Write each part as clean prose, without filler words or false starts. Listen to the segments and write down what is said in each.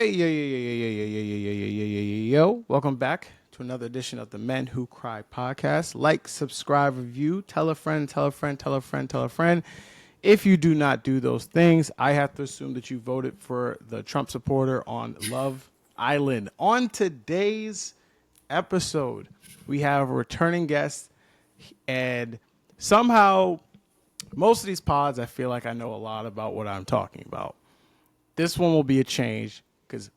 Yo. Welcome back to another edition of the Men Who Cry podcast. Like, subscribe, review, tell a friend, tell a friend, tell a friend, tell a friend. If you do not do those things, I have to assume that you voted for the Trump supporter on Love Island. On today's episode, we have a returning guest, and somehow, most of these pods, I feel like I know a lot about what I'm talking about. This one will be a change because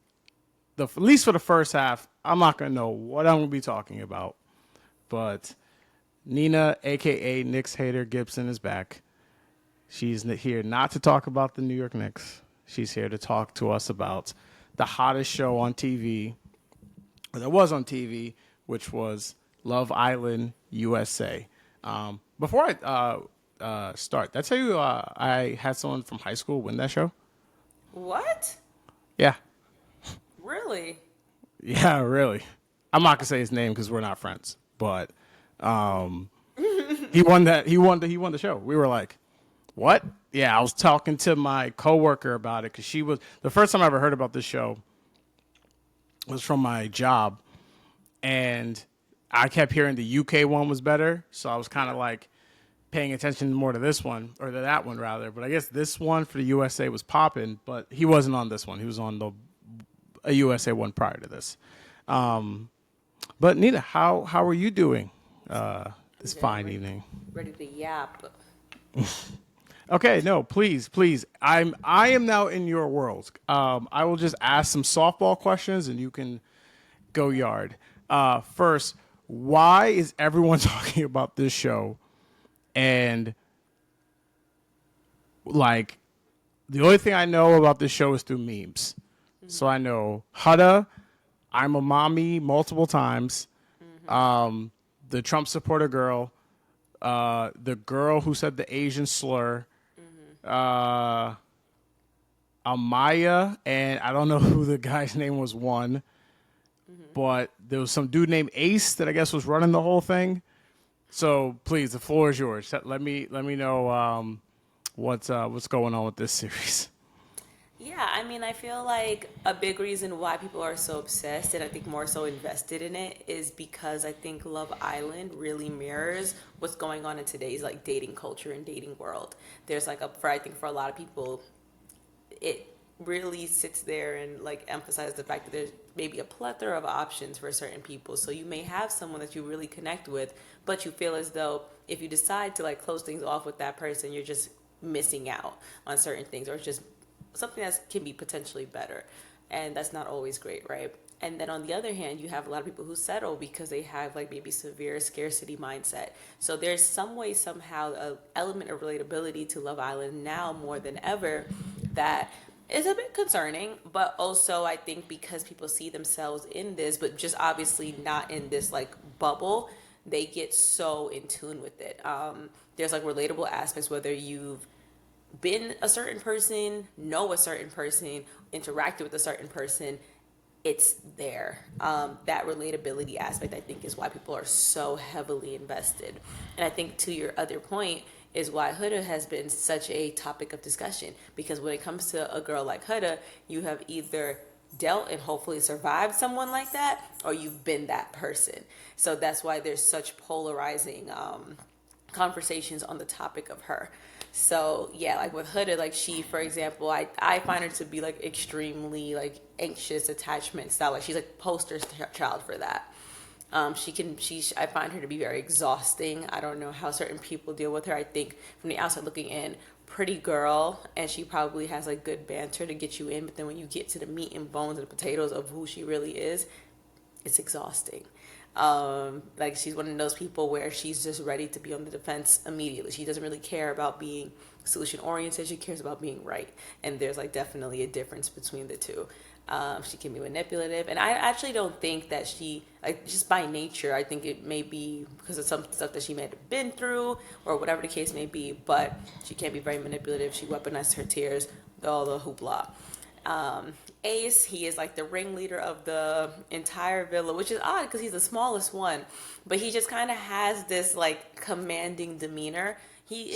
at least for the first half, I'm not going to know what I'm going to be talking about. But Nina, a.k.a. Knicks hater Gibson, is back. She's here not to talk about the New York Knicks. She's here to talk to us about the hottest show on TV, that was on TV, which was Love Island USA. Before I start, did I tell you I had someone from high school win that show? What? Yeah. Really? Yeah, really. I'm not gonna say his name because we're not friends, but he won that. He won the show. We were like, "What?" Yeah, I was talking to my coworker about it because she was the first time I ever heard about this show was from my job, and I kept hearing the UK one was better, so I was kind of like paying attention more to this one or to that one rather. But I guess this one for the USA was popping, but he wasn't on this one. He was on a USA one prior to this. But Nina, how are you doing this fine evening? Ready to yap. Okay, no, please. I am now in your world. I will just ask some softball questions and you can go yard. First, why is everyone talking about this show? And like the only thing I know about this show is through memes. Mm-hmm. So I know Hudda, I'm a mommy multiple times. Mm-hmm. The Trump supporter girl, the girl who said the Asian slur, Amaya, and I don't know who the guy's name was one, but there was some dude named Ace that I guess was running the whole thing. So please, the floor is yours. Let me know what's going on with this series. Yeah, I mean, I feel like a big reason why people are so obsessed and I think more so invested in it is because I think Love Island really mirrors what's going on in today's like dating culture and dating world. There's like I think for a lot of people, it really sits there and like emphasizes the fact that there's maybe a plethora of options for certain people. So you may have someone that you really connect with, but you feel as though if you decide to like close things off with that person, you're just missing out on certain things or just something that can be potentially better. And that's not always great, right? And then on the other hand, you have a lot of people who settle because they have like maybe severe scarcity mindset. So there's some way, somehow, an element of relatability to Love Island now more than ever that is a bit concerning, but also I think because people see themselves in this, but just obviously not in this like bubble, they get so in tune with it. There's like relatable aspects, whether you've been a certain person, know a certain person, interacted with a certain person, it's there. That relatability aspect, I think, is why people are so heavily invested. And I think to your other point is why Hudda has been such a topic of discussion. Because when it comes to a girl like Hudda, you have either dealt and hopefully survived someone like that, or you've been that person. So that's why there's such polarizing conversations on the topic of her. So yeah, like with Hudda, like she, for example, I find her to be like extremely like anxious attachment style. Like she's like poster child for that. I find her to be very exhausting. I don't know how certain people deal with her. I think from the outside looking in, pretty girl, and she probably has like good banter to get you in. But then when you get to the meat and bones and the potatoes of who she really is, it's exhausting. Like she's one of those people where she's just ready to be on the defense immediately. She doesn't really care about being solution oriented. She cares about being right. And there's like definitely a difference between the two. She can be manipulative, and I actually don't think that she, like, just by nature, I think it may be because of some stuff that she may have been through or whatever the case may be, but she can be very manipulative. She weaponizes her tears, all the hoopla. Ace, he is like the ringleader of the entire villa, which is odd because he's the smallest one, but he just kind of has this like commanding demeanor.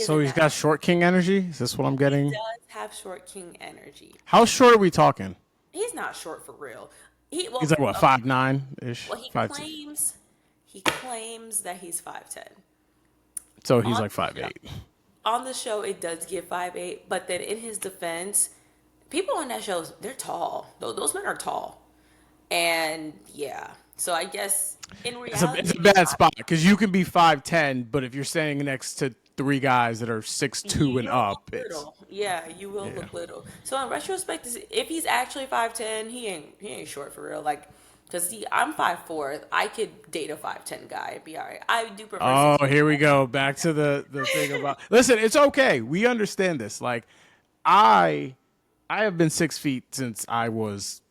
So he's got short king energy? Is this what I'm getting? He does have short king energy. How short are we talking? He's not short for real. He's like what, 5'9" ish, Well, he 5'2". claims that he's 5'10". So he's On like the five show, eight. on the show, it does give 5'8", but then in his defense, people on that show, they're tall. Those men are tall, and yeah. So I guess in It's reality, a bad spot because you can be 5'10", but if you're standing next to three guys that are 6'2" and you'll look up, it's little. Yeah, you will yeah. look little. So in retrospect, if he's actually 5'10", he ain't short for real. Like, cause see, I'm 5'4". I could date a 5'10" guy and be all right. I do prefer Oh, 6'. here we go. Back to the thing about. Listen, it's okay. We understand this. Like, I I have been 6 feet since I was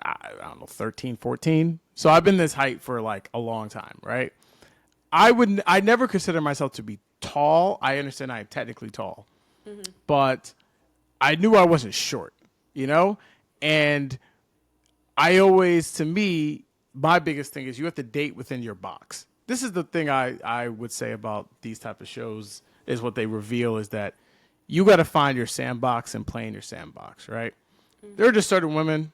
I don't know 13, 14. So I've been this height for like a long time, right? I never consider myself to be tall. I understand I am technically tall, but I knew I wasn't short, you know? And I always, to me, my biggest thing is you have to date within your box. This is the thing I would say about these type of shows is what they reveal is that you got to find your sandbox and play in your sandbox, right? There are just certain women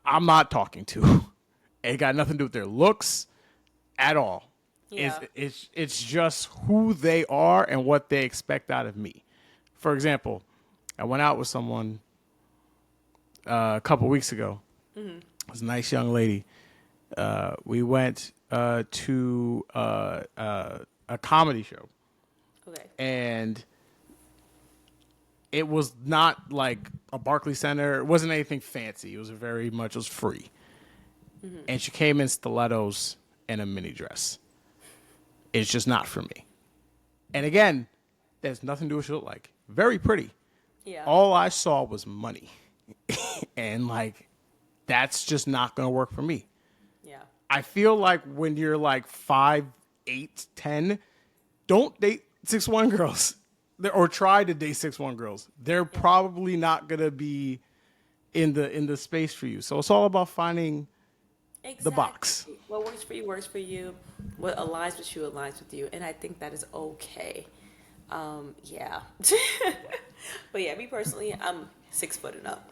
I'm not talking to. It got nothing to do with their looks at all. Yeah. It's just who they are and what they expect out of me. For example, I went out with someone a couple weeks ago. It was a nice young lady. We went to a comedy show, Okay. and it was not like a Barclay Center. It wasn't anything fancy. It was it was free. And she came in stilettos and a mini dress. It's just not for me. And again, there's nothing to do with what she looked like. Very pretty. Yeah. All I saw was money. And like, that's just not going to work for me. Yeah. I feel like when you're like 5'8", 10, don't date 6'1" girls. Or try to date 6'1" girls. They're probably not going to be in the space for you. So it's all about finding Exactly. the box. What works for you works for you. What aligns with you aligns with you, and I think that is okay. Yeah. But yeah, me personally, I'm 6 foot and up.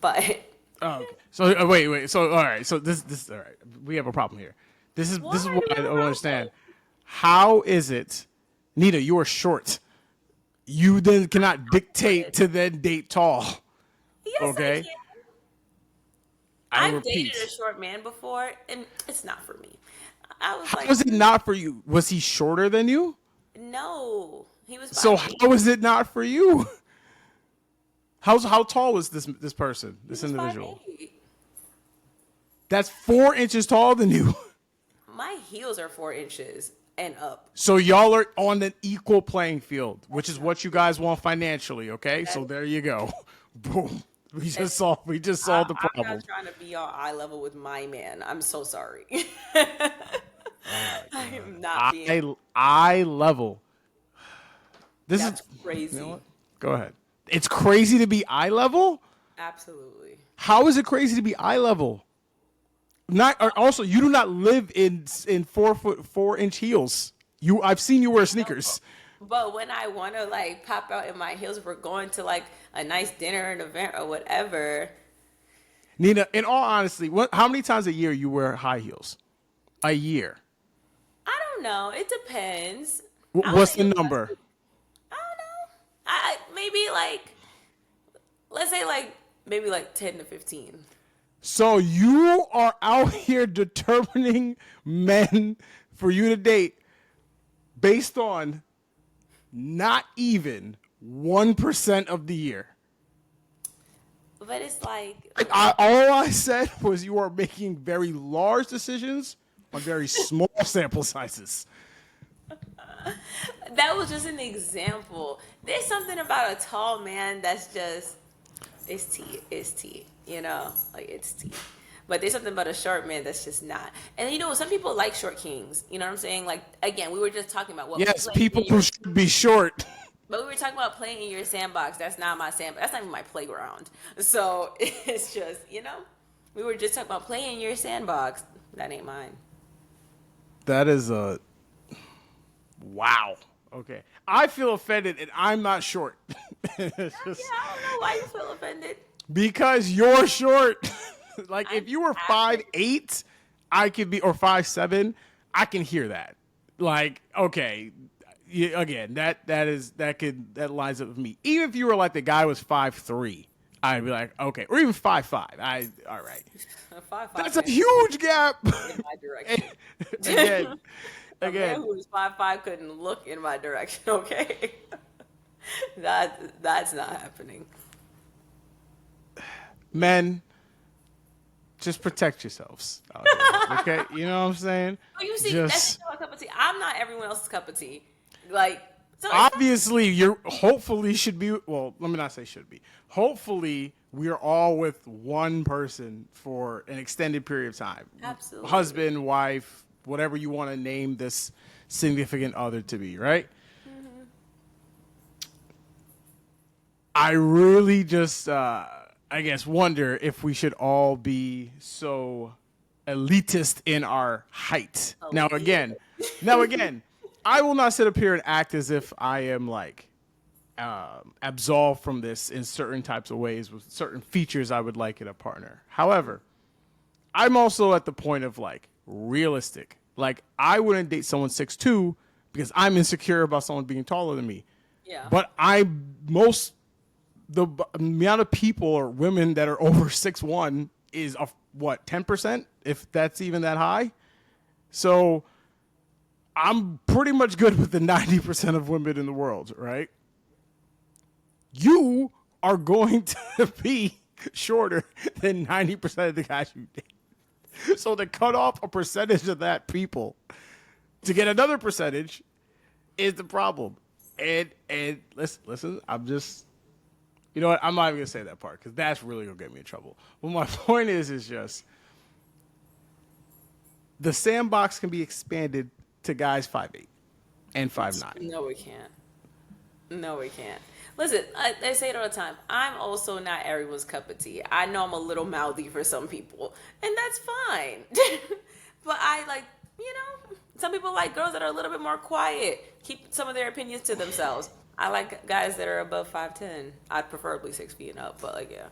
But Oh, okay. So wait. So all right. So this all right. We have a problem here. This is why what do I we have a don't understand. problem? How is it, Nita? You are short. You then cannot dictate to then date tall. Yes, I Okay. can. I I've dated a repeat. short man before, and it's not for me. I was How like, is it not for you? Was he shorter than you? no, he was So 5'8". how is it not for you? How tall was this person, He this was five individual? eight. That's 4 inches taller than you. My heels are 4 inches and up. So y'all are on an equal playing field, which is That's what you guys want financially, okay? So there you go. Boom. We just solved the I'm problem. not trying to be on eye level with my man. I'm so sorry. I am not being. Eye level. This That's is crazy. you know what? Go ahead. It's crazy to be eye level? Absolutely. How is it crazy to be eye level? Not also you do not live in 4'4" heels. I've seen you wear sneakers. But when I want to like pop out in my heels, if we're going to like a nice dinner, an event, or whatever. Nina, in all honesty, how many times a year you wear high heels? A year. I don't know. It depends. I would What's say the less. number? I don't know. I maybe like let's say like maybe like 10 to 15. So you are out here determining men for you to date based on not even 1% of the year. But it's like All I said was you are making very large decisions on very small sample sizes. that was just an example. There's something about a tall man that's just it's T, you know, like it's T. But there's something about a short man that's just not. And you know, some people like short kings. You know what I'm saying? Like again, we were just talking about what Yes, play people in who your, should be short. but we were talking about playing in your sandbox. That's not my sandbox. That's not even my playground. So it's just we were just talking about playing in your sandbox. That ain't mine. That is a wow. Okay, I feel offended, and I'm not short. It's Yeah, just I don't know why you feel offended. because you're short. Like if I'm you were average. 5'8", I could be, or 5'7", I can hear that. Like, okay, again, that lines up with me. Even if you were like the guy was 5'3", I'd be like, okay, or even 5'5". All right, 5'5" that's a can't huge gap. look in my direction. again, A man again, who was 5'5" couldn't look in my direction. Okay, that's not happening. men, just protect yourselves out there. Okay, you know what I'm saying? Oh, you see, that's Just just my cup of tea. I'm not everyone else's cup of tea. Like, so it's fine. obviously you're hopefully should be, well, let me not say should be, hopefully we're all with one person for an extended period of time, Absolutely. husband, wife, whatever you want to name this significant other to be, right? I really just I guess wonder if we should all be so elitist in our height. Now Aaliyah. again, now again, I will not sit up here and act as if I am like absolved from this in certain types of ways with certain features I would like in a partner. However, I'm also at the point of like realistic. Like I wouldn't date someone 6'2" because I'm insecure about someone being taller than me. Yeah. But the amount of people or women that are over 6'1" is what, 10%, if that's even that high. So I'm pretty much good with the 90% of women in the world, right? You are going to be shorter than 90% of the guys you date. So to cut off a percentage of that people to get another percentage is the problem. And listen, I'm just, you know what? I'm not even gonna say that part because that's really gonna get me in trouble. But my point is just the sandbox can be expanded to guys 5'8" and 5'9". No, we can't. No, we can't. Listen, I say it all the time. I'm also not everyone's cup of tea. I know I'm a little mouthy for some people, and that's fine. But I like, some people like girls that are a little bit more quiet, keep some of their opinions to themselves. I like guys that are above 5'10". I'd preferably 6 feet and up, but like, yeah.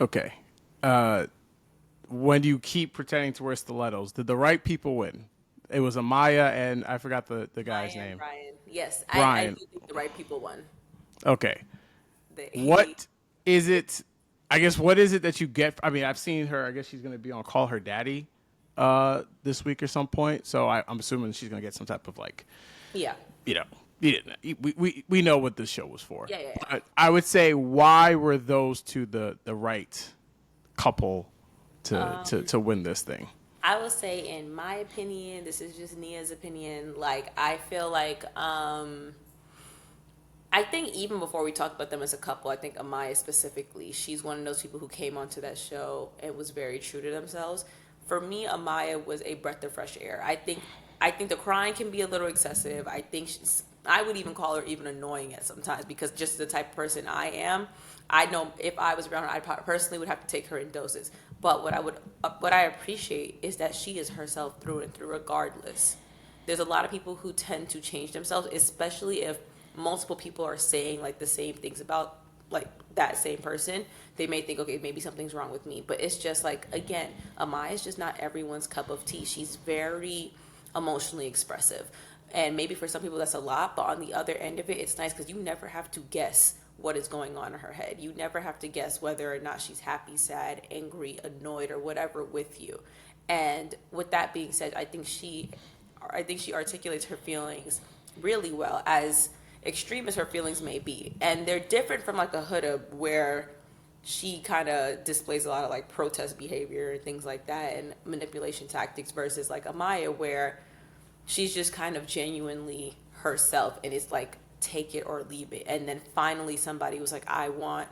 Okay. When you keep pretending to wear stilettos, did the right people win? It was Amaya and I forgot the guy's Maya and name. Brian. Yes, I Brian. do think the right people won. Okay. They, What is it? I guess what is it that you get? I mean, I've seen her. I guess she's going to be on Call Her Daddy this week or some point. So I'm assuming she's going to get some type of like, yeah. you know, we know what this show was for. Yeah, yeah, yeah. But I would say, why were those two the right couple to win this thing? I will say, in my opinion, this is just Nia's opinion. Like, I feel like, I think even before we talked about them as a couple, I think Amaya specifically, she's one of those people who came onto that show and was very true to themselves. For me, Amaya was a breath of fresh air. I think the crying can be a little excessive. I would even call her even annoying at sometimes because just the type of person I am. I know if I was around her, I personally would have to take her in doses. But what I appreciate is that she is herself through and through, regardless. There's a lot of people who tend to change themselves, especially if multiple people are saying like the same things about like that same person. They may think, okay, maybe something's wrong with me. But it's just like, again, Amaya is just not everyone's cup of tea. She's very emotionally expressive. And maybe for some people that's a lot, but on the other end of it, it's nice because you never have to guess what is going on in her head. You never have to guess whether or not she's happy, sad, angry, annoyed, or whatever with you. And with that being said, I think she articulates her feelings really well, as extreme as her feelings may be. And they're different from like a Huda where she kind of displays a lot of like protest behavior and things like that and manipulation tactics versus like Amaya where she's just kind of genuinely herself and it's like take it or leave it. And then finally somebody was like, I want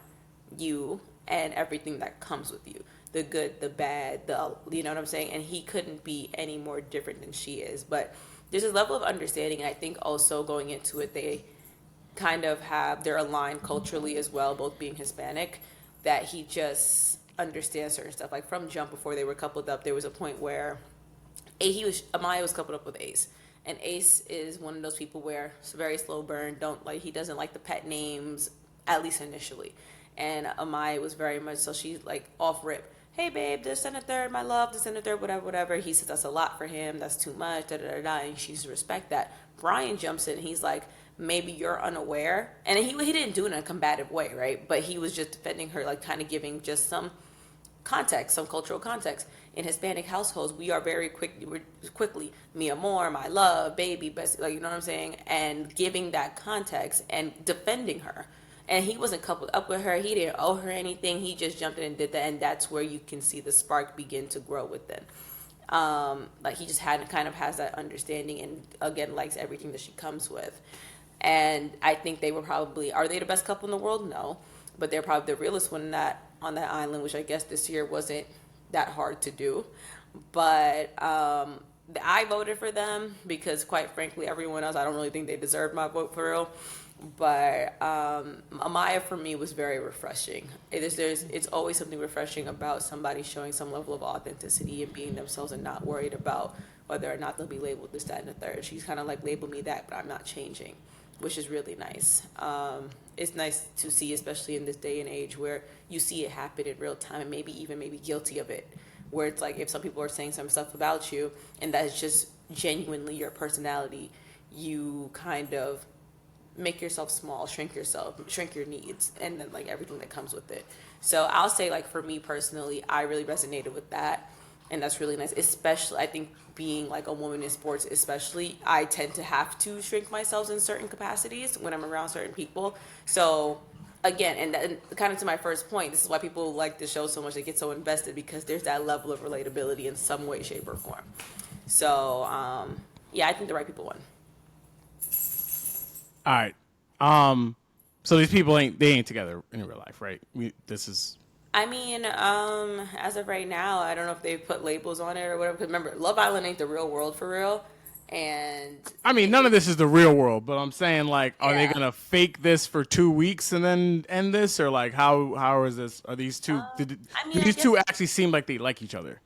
you and everything that comes with you, the good, the bad, you know what I'm saying? And he couldn't be any more different than she is. But there's a level of understanding, and I think also going into it, they kind of they're aligned culturally as well, both being Hispanic, that he just understands certain stuff. Like from jump, before they were coupled up, there was a point where Amaya was coupled up with Ace. And Ace is one of those people where it's a very slow burn, he doesn't like the pet names, at least initially. And Amaya was very much so she's like off rip. Hey babe, this and a third, my love, this and a third, whatever, whatever. He says that's a lot for him, that's too much, da da da da, and she's respect that. Brian jumps in, he's like, maybe you're unaware, and he didn't do it in a combative way, right? But he was just defending her, like kind of giving just some context, some cultural context. In Hispanic households, we are very quickly, mi amor, my love, baby, best, like you know what I'm saying, and giving that context and defending her. And he wasn't coupled up with her. He didn't owe her anything. He just jumped in and did that, and that's where you can see the spark begin to grow within. Like he just had kind of has that understanding, and again likes everything that she comes with. And I think they were probably are they the best couple in the world? No, but they're probably the realest one that on that island, which I guess this year wasn't that hard to do. But I voted for them because, quite frankly, everyone else, I don't really think they deserved my vote for real. But Amaya for me was very refreshing. It's always something refreshing about somebody showing some level of authenticity and being themselves and not worried about whether or not they'll be labeled this, that, and the third. She's kind of like, label me that, but I'm not changing, which is really nice. It's nice to see, especially in this day and age where you see it happen in real time and maybe guilty of it. Where it's like if some people are saying some stuff about you and that's just genuinely your personality, you kind of make yourself small, shrink your needs, and then like everything that comes with it. So I'll say like for me personally, I really resonated with that, and that's really nice. Especially I think being like a woman in sports, especially I tend to have to shrink myself in certain capacities when I'm around certain people. So again, and kind of to my first point, this is why people like the show so much. They get so invested because there's that level of relatability in some way, shape, or form. So yeah, I think the right people won. All right. So these people ain't together in real life, right? This is. I mean, as of right now, I don't know if they put labels on it or whatever. Because remember, Love Island ain't the real world for real. And I mean, none of this is the real world, but I'm saying, like, are they yeah, gonna fake this for 2 weeks and then end this, or like, how is this? Are these two? I Do mean, I these guess two actually seem like they like each other?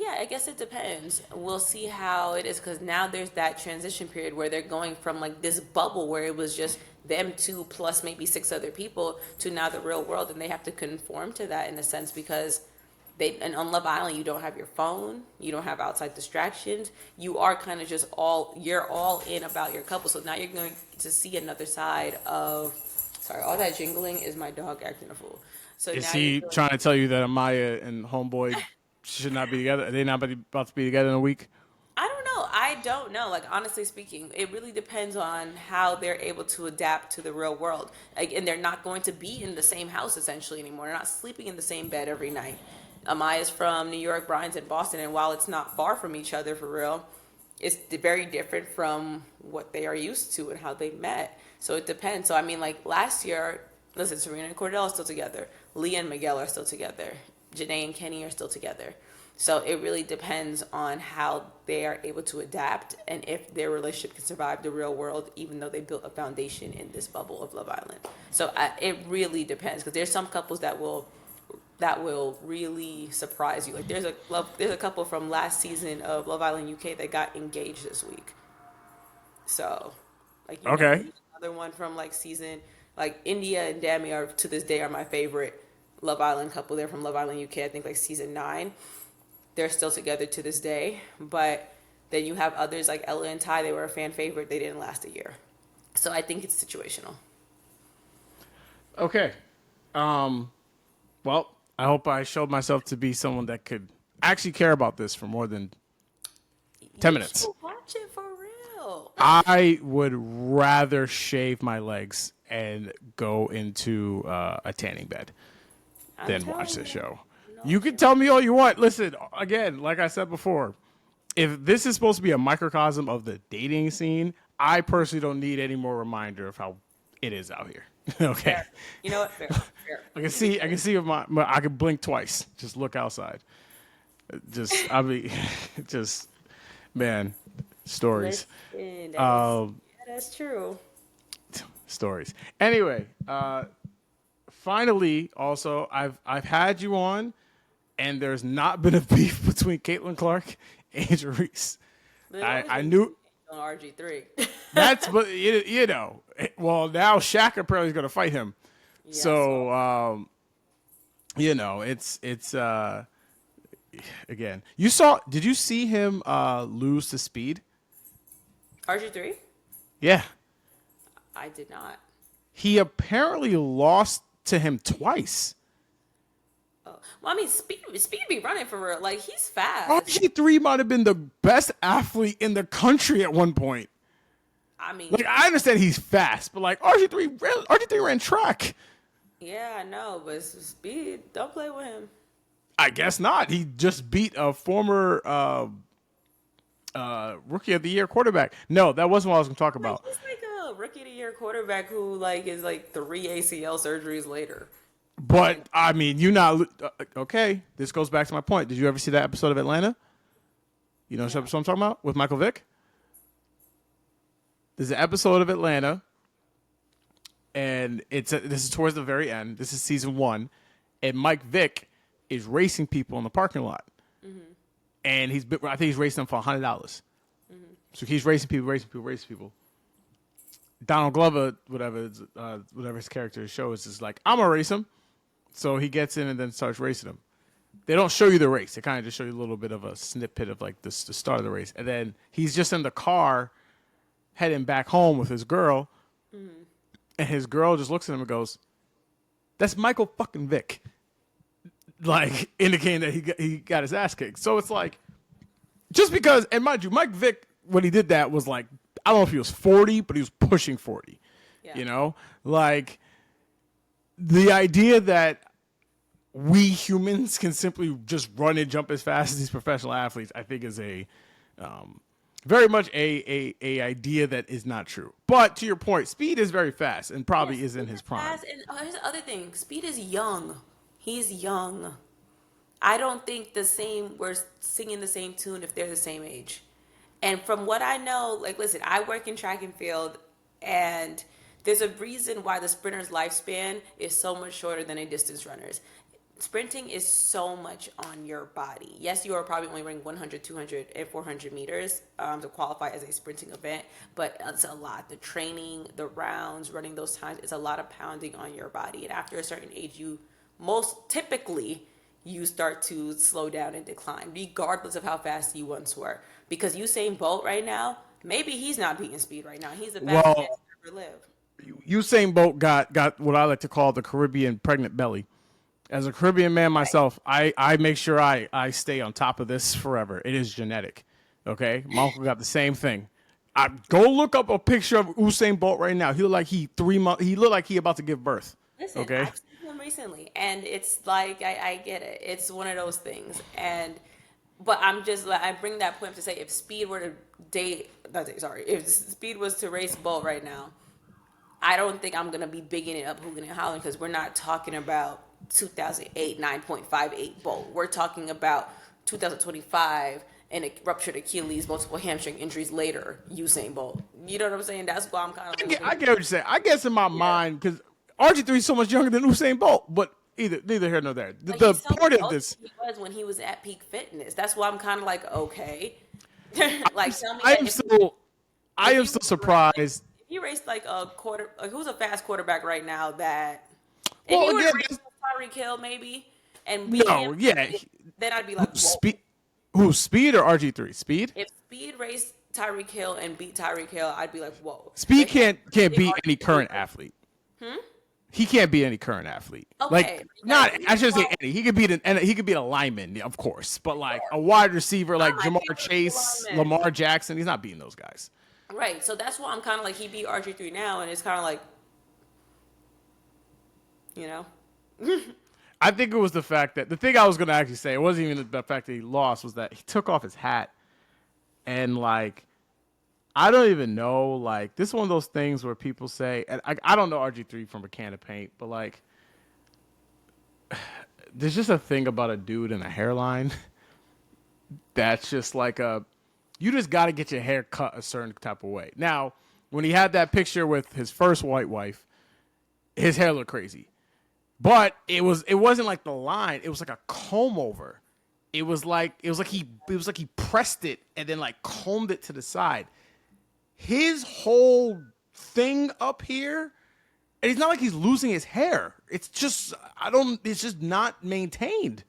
yeah, I guess it depends. We'll see how it is because now there's that transition period where they're going from like this bubble where it was just them two plus maybe six other people to now the real world, and they have to conform to that in a sense because they and on Love Island you don't have your phone, you don't have outside distractions. You are kind of just you're all in about your couple. So now you're going to see another side of. Sorry, all that jingling is my dog acting a fool. So Is now he you're trying to tell you that Amaya and Homeboy should not be together? Are they not about to be together in a week? I don't know. I don't know. Like honestly speaking, it really depends on how they're able to adapt to the real world. Like, and they're not going to be in the same house essentially anymore. They're not sleeping in the same bed every night. Amaya's from New York, Brian's in Boston, and while it's not far from each other for real, it's very different from what they are used to and how they met. So it depends. So I mean, like last year, listen, Serena and Cordell are still together. Leah and Miguel are still together. Janae and Kenny are still together. So it really depends on how they are able to adapt and if their relationship can survive the real world, even though they built a foundation in this bubble of Love Island. So it really depends because there's some couples that will really surprise you. Like there's a couple from last season of Love Island UK that got engaged this week. So like Okay. another one from like season like India and Dami are to this day are my favorite Love Island couple. They're from Love Island UK. I think like season 9. They're still together to this day. But then you have others like Ella and Ty. They were a fan favorite. They didn't last a year. So I think it's situational. Okay. Well, I hope I showed myself to be someone that could actually care about this for more than 10 You minutes. should watch it for real. I would rather shave my legs and go into a tanning bed I'm than telling watch this you. show. No, You can tell me all you want. Listen, again, like I said before, if this is supposed to be a microcosm of the dating scene, I personally don't need any more reminder of how it is out here. Okay. fair. You know what? Fair. Fair. I can see with I can blink twice. Just look outside. Just man, stories. Listen, Um, yeah, that's true. stories. Anyway, finally, also I've had you on, and there's not been a beef between Caitlin Clark and Angel Reese. I knew on RG3. that's, but you know, well now Shaq apparently is going to fight him. Yeah, So you know, it's again. Did you see him lose to Speed? RG3? Yeah. I did not. He apparently lost to him twice. Oh. Well, I mean, Speed be running for real. Like, he's fast. RG3 might have been the best athlete in the country at one point. I mean, Like, I understand he's fast, but like RG3 ran track. yeah, I know, but Speed, don't play with him. I guess not. He just beat a former rookie of the year quarterback. No, that wasn't what I was going to talk Like, about. he's like a rookie of the year quarterback who like is like 3 ACL surgeries later. But I mean, you not okay. This goes back to my point. Did you ever see that episode of Atlanta? You know what episode I'm talking about with Michael Vick? There's an episode of Atlanta, and this is towards the very end. This is season 1, and Mike Vick is racing people in the parking lot, and I think he's racing them for $100. So he's racing people. Donald Glover, whatever his character shows, is like, I'm gonna race him. So he gets in and then starts racing him. They don't show you the race. They kind of just show you a little bit of a snippet of like the start of the race, and then he's just in the car heading back home with his girl, and his girl just looks at him and goes, "That's Michael fucking Vick," like indicating that he got his ass kicked. So it's like, just because, and mind you, Mike Vick, when he did that was like, I don't know if he was 40, but he was pushing 40. Yeah. You know, like the idea that we humans can simply just run and jump as fast as these professional athletes, I think is a very much a idea that is not true. But to your point, Speed is very fast and probably is in his prime. Fast, and here's the other thing: Speed is young. He's young. I don't think we're singing the same tune if they're the same age. And from what I know, like, listen, I work in track and field, and there's a reason why the sprinter's lifespan is so much shorter than a distance runner's. Sprinting is so much on your body. Yes, you are probably only running 100, 200, and 400 meters to qualify as a sprinting event, but it's a lot. The training, the rounds, running those times, it's a lot of pounding on your body. And after a certain age, you start to slow down and decline, regardless of how fast you once were. Because Usain Bolt right now, maybe he's not beating Speed right now. He's the fastest man to ever live. Usain Bolt got what I like to call the Caribbean pregnant belly. As a Caribbean man myself, I make sure I stay on top of this forever. It is genetic. Okay? My uncle got the same thing. Go look up a picture of Usain Bolt right now. He look like he 3 months. He look like he about to give birth. Listen, okay? I've seen him recently, and it's like I get it. It's one of those things, but I'm just like, I bring that point up to say, if Speed were to if Speed was to race Bolt right now, I don't think I'm gonna be bigging it up, hooting and hollering, because we're not talking about 2008 9.58 Bolt. We're talking about 2025 and a ruptured Achilles, multiple hamstring injuries later, Usain Bolt. You know what I'm saying? That's why I'm kind of like, I get what you're saying. I guess in my mind, because RG3 is so much younger than Usain Bolt, but neither here nor there. The point of this, he was when he was at peak fitness. That's why I'm kind of like, okay, like, tell me. I am still surprised. If he raced like a quarter, like, who's a fast quarterback right now that? If Well, he were again, to race Tyreek Hill maybe, and then I'd be like, who's Speed or RG3? Speed? If Speed raced Tyreek Hill and beat Tyreek Hill, I'd be like, whoa. Speed can't beat any current athlete. He can't beat any current athlete. Okay, like, not I shouldn't say any. He could beat a lineman, of course, but like a wide receiver like Jamar Chase, Lamar Jackson, he's not beating those guys. Right. So that's why I'm kind of like, he beat RG3 now, and it's kind of like, you know. I think it was the fact that the thing I was going to actually say, it wasn't even the fact that he lost, was that he took off his hat, and like, I don't even know, like, this is one of those things where people say, and I don't know RG3 from a can of paint, but like, there's just a thing about a dude and a hairline that's just like you just got to get your hair cut a certain type of way. Now, when he had that picture with his first white wife, his hair looked crazy. But it wasn't like the line, it was like a comb over. It was like he pressed it and then like combed it to the side. His whole thing up here And it's not like he's losing his hair. It's just it's just not maintained.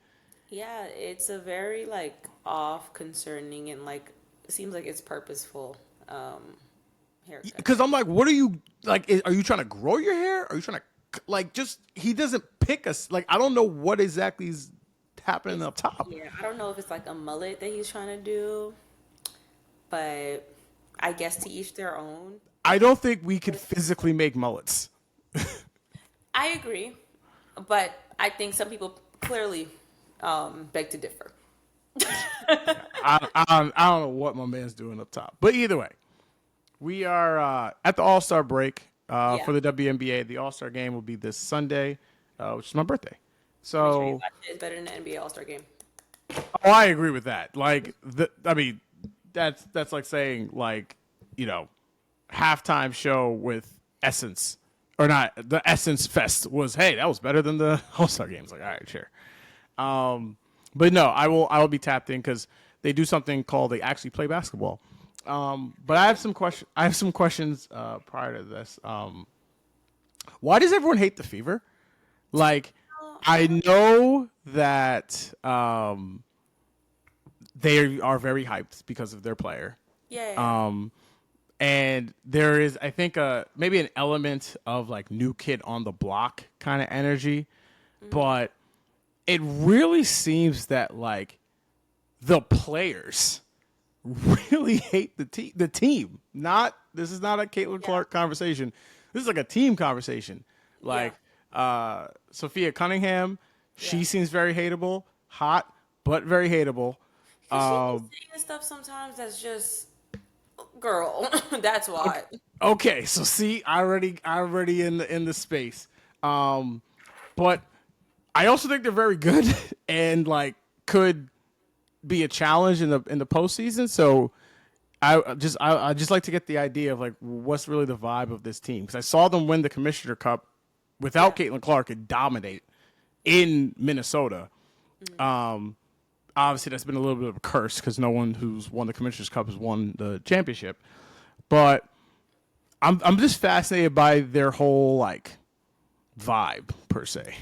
Yeah, it's a very like off, concerning, and like it seems like it's purposeful haircut. Because I'm like, what are you like? Are you trying to grow your hair? Are you trying to like just? He doesn't pick us. Like I don't know what exactly is happening It's up top. yeah, I don't know if it's like a mullet that he's trying to do, but I guess to each their own. I don't think we could physically make mullets. I agree, but I think some people clearly beg to differ. I don't know what my man's doing up top. But either way, we are at the All-Star break Yeah, for the WNBA. The All-Star game will be this Sunday, which is my birthday. make sure you So, watch it. It's better than the NBA All Star game. oh, I agree with that. Like, I mean, that's like saying like, you know, halftime show with Essence or not. The Essence Fest was hey, that was better than the All-Star games. Like, all right, sure. But no, I will be tapped in because they do something called they actually play basketball. But I have some question. I have some questions prior to this. Why does everyone hate the Fever? Like, I know that they are very hyped because of their player, Yeah, and there is, I think, maybe an element of like new kid on the block kind of energy, but it really seems that like the players really hate the team. Not this is not a Caitlin yeah, Clark conversation. This is like a team conversation. yeah, Like Sophia Cunningham, yeah. she seems very hateable, hot but very hateable. Cause she be saying stuff sometimes that's just, girl. That's why. Okay, so see, I already in the space. But I also think they're very good and like could be a challenge in the postseason. So I just like to get the idea of like what's really the vibe of this team because I saw them win the Commissioner Cup without Yeah. Caitlin Clark and dominate in Minnesota. Obviously, that's been a little bit of a curse because no one who's won the Commissioner's Cup has won the championship. But I'm just fascinated by their whole like vibe per se.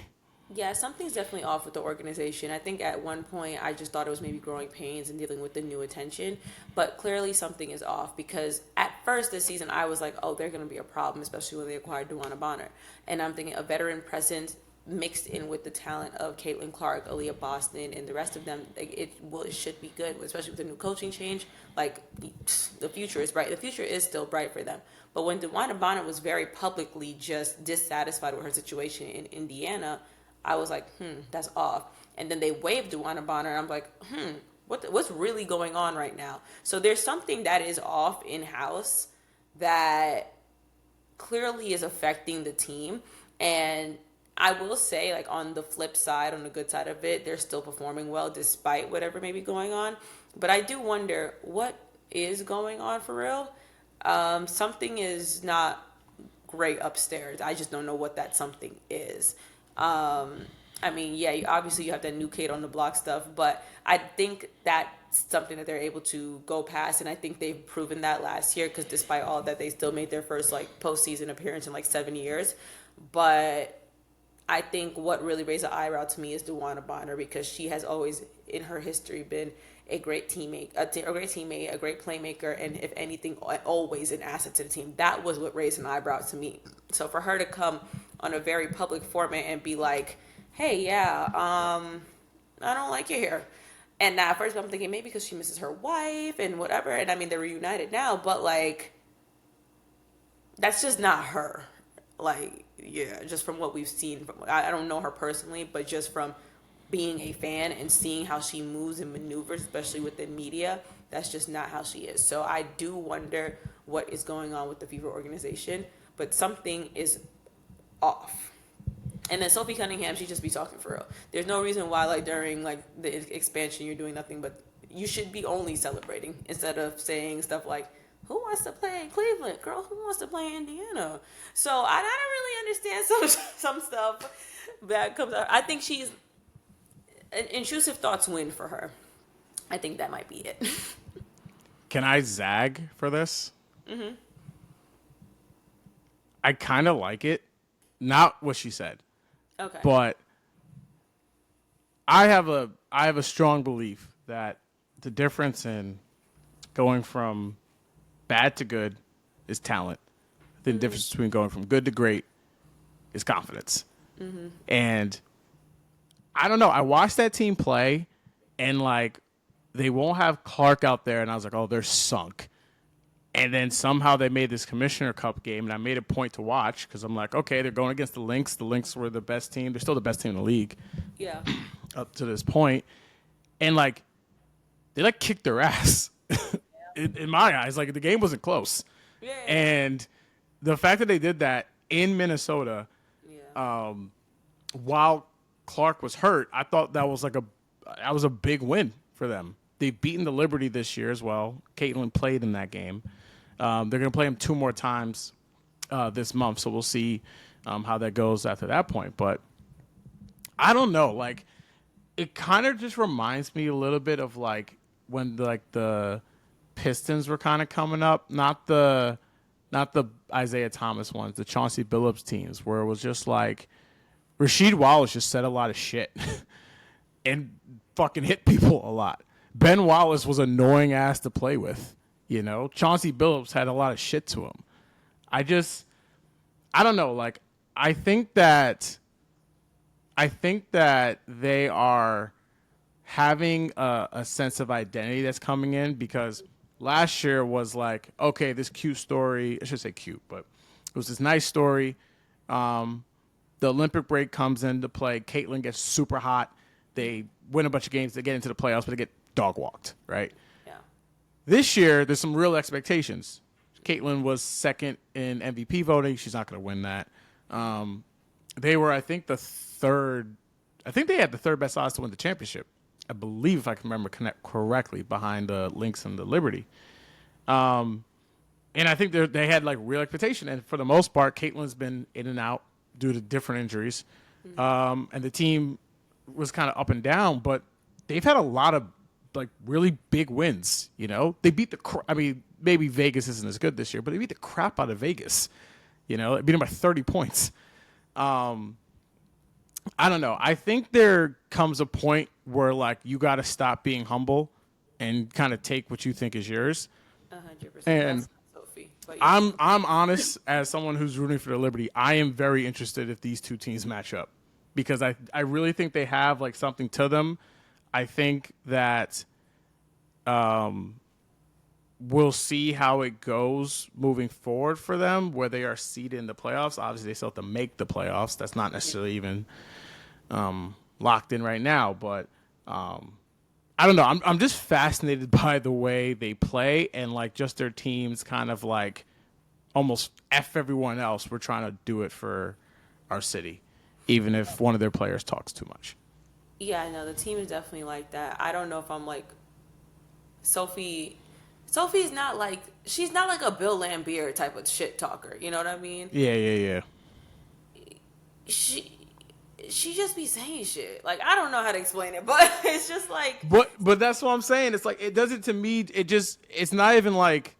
Yeah, something's definitely off with the organization. I think at one point I just thought it was maybe growing pains and dealing with the new attention, but clearly something is off because at first this season I was like, oh, they're going to be a problem, especially when they acquired Dewana Bonner. And I'm thinking a veteran presence mixed in with the talent of Caitlin Clark, Aaliyah Boston, and the rest of them, like, it should be good, especially with the new coaching change. Like the future is bright. The future is still bright for them. But when Dewana Bonner was very publicly just dissatisfied with her situation in Indiana, I was like, that's off. And then they waived Dewana Bonner, and I'm like, what's really going on right now? So there's something that is off in house that clearly is affecting the team. And I will say, like, on the flip side, on the good side of it, they're still performing well despite whatever may be going on. But I do wonder what is going on for real. Something is not great upstairs. I just don't know what that something is. I mean, yeah, obviously you have that new kid on the block stuff, but I think that's something that they're able to go past, and I think they've proven that last year because despite all that, they still made their first like postseason appearance in like 7 years. But I think what really raised an eyebrow to me is Dewana Bonner because she has always in her history been a great teammate, a great playmaker, and if anything, always an asset to the team. That was what raised an eyebrow to me. So for her to come on a very public format and be like, "Hey, yeah, I don't like your hair," and at first I'm thinking maybe because she misses her wife and whatever, and I mean they're reunited now, but like that's just not her. Like, yeah, just from what we've seen. I don't know her personally, but just from being a fan and seeing how she moves and maneuvers, especially within media, that's just not how she is. So I do wonder what is going on with the Fever organization, but something is off. And then Sophie Cunningham, she just be talking for real. There's no reason why, like, during, like, the expansion, you're doing nothing but you should be only celebrating instead of saying stuff like, who wants to play in Cleveland? Girl, who wants to play in Indiana? So I don't really understand some stuff that comes out. I think she's intrusive thoughts win for her. I think that might be it. Can I zag for this? I kind of like it not what she said. Okay. But I have a strong belief that the difference in going from bad to good is talent. The difference between going from good to great is confidence. And I don't know. I watched that team play, and like they won't have Clark out there, and I was like, oh, they're sunk. And then somehow they made this Commissioner Cup game, and I made a point to watch because I'm like, okay, they're going against the Lynx. The Lynx were the best team. They're still the best team in the league Yeah. up to this point. And like they like kicked their ass in my eyes. Like the game wasn't close. Yeah. And the fact that they did that in Minnesota Yeah. while Clark was hurt, I thought that was a big win for them. They've beaten the Liberty this year as well. Caitlin played in that game. They're going to play them 2 more times this month, so we'll see how that goes after that point. But I don't know. Like, it kind of just reminds me a little bit of like when the Pistons were kind of coming up, not the Isaiah Thomas ones, the Chauncey Billups teams, where it was just like Rasheed Wallace just said a lot of shit and fucking hit people a lot. Ben Wallace was annoying ass to play with. You know, Chauncey Billups had a lot of shit to him. I don't know. Like, I think that they are having a sense of identity that's coming in because last year was like, okay, this cute story. I should say cute, but it was this nice story. The Olympic break comes into play. Caitlin gets super hot. They win a bunch of games. They get into the playoffs, but they get dog walked, right? Yeah. This year, there's some real expectations. Caitlin was second in MVP voting. She's not going to win that. They were, I think, the third. I think they had the third best odds to win the championship. I believe, if I can remember correctly, behind the Lynx and the Liberty. And I think they had like real expectation. And for the most part, Caitlin's been in and out due to different injuries. And the team was kind of up and down, but they've had a lot of like really big wins. You know, they beat maybe Vegas isn't as good this year, but they beat the crap out of Vegas. You know, they beat them by 30 points. I don't know. I think there comes a point where like you got to stop being humble and kind of take what you think is yours. 100%. And That's Sophie. But yeah. I'm honest, as someone who's rooting for the Liberty, I am very interested if these two teams match up because I really think they have like something to them. I think that we'll see how it goes moving forward for them, where they are seeded in the playoffs. Obviously, they still have to make the playoffs. That's not necessarily even locked in right now, but I don't know. I'm just fascinated by the way they play and like just their teams kind of like almost F everyone else. We're trying to do it for our city, even if one of their players talks too much. Yeah, I know the team is definitely like that. I don't know if I'm like Sophie. Sophie's not like she's not like a Bill Lambier type of shit talker. You know what I mean? Yeah. She just be saying shit. Like I don't know how to explain it, but it's just like. But that's what I'm saying. It's like it does it to me. It's not even like.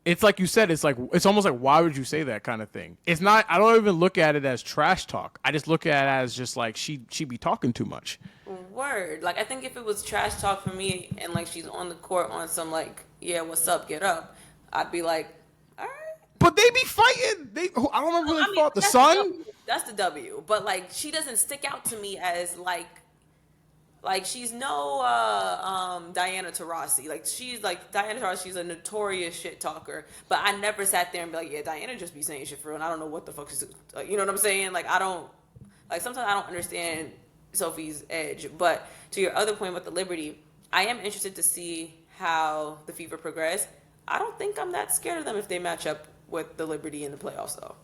It's like you said. It's like it's almost like why would you say that kind of thing? It's not. I don't even look at it as trash talk. I just look at it as just like she be talking too much. Word. Like I think if it was trash talk for me and like she's on the court on some like yeah what's up get up, I'd be like all right. But they be fighting. I don't remember who they fought. The Sun. That's the W. But like she doesn't stick out to me as like she's no Diana Taurasi. Like she's like Diana Taurasi. She's a notorious shit talker. But I never sat there and be like, yeah, Diana just be saying shit for real. And I don't know what the fuck she's. You know what I'm saying? Like I don't. Like sometimes I don't understand Sophie's edge. But to your other point about the Liberty, I am interested to see how the Fever progress. I don't think I'm that scared of them if they match up with the Liberty in the playoffs, though.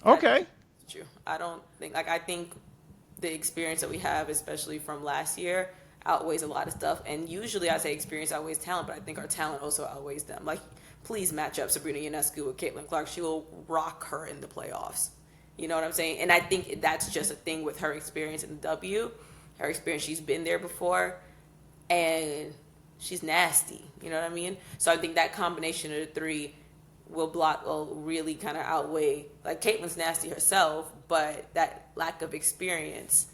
Okay. True. I don't think I think the experience that we have, especially from last year, outweighs a lot of stuff. And usually I say experience outweighs talent, but I think our talent also outweighs them. Like, please match up Sabrina Ionescu with Caitlin Clark. She will rock her in the playoffs. You know what I'm saying? And I think that's just a thing with her experience in the W. Her experience, she's been there before. And she's nasty. You know what I mean? So I think that combination of the three will really kind of outweigh, like, Caitlin's nasty herself, but that lack of experience